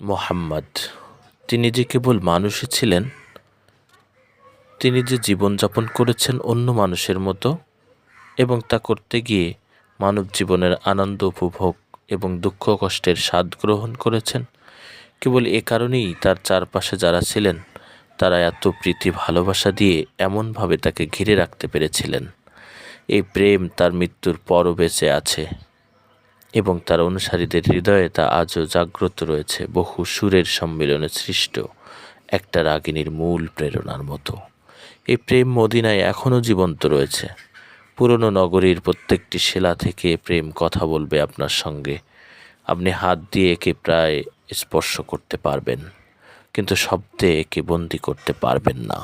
মোহাম্মদ, তিনি যে কেবল মানুষই ছিলেন, তিনি যে জীবনযাপন করেছেন অন্য মানুষের মতো এবং তা করতে গিয়ে মানব জীবনের আনন্দ উপভোগ এবং দুঃখ কষ্টের স্বাদ গ্রহণ করেছেন, কেবল এ কারণেই তার চারপাশে যারা ছিলেন তারা এত প্রীতি ভালোবাসা দিয়ে এমনভাবে তাকে ঘিরে রাখতে পেরেছিলেন। এই প্রেম তার মৃত্যুর পরও বেঁচে আছে এবং তার অনুসারীদের হৃদয়ে তা আজও জাগ্রত রয়েছে, বহু সুরের সম্মিলনে সৃষ্ট একটা রাগিনীর মূল প্রেরণার মতো। এই প্রেম মদিনায় এখনও জীবন্ত রয়েছে। পুরনো নগরীর প্রত্যেকটি শিলা থেকে প্রেম কথা বলবে আপনার সঙ্গে। আপনি হাত দিয়ে একে প্রায় স্পর্শ করতে পারবেন, কিন্তু শব্দে একে বন্দি করতে পারবেন না।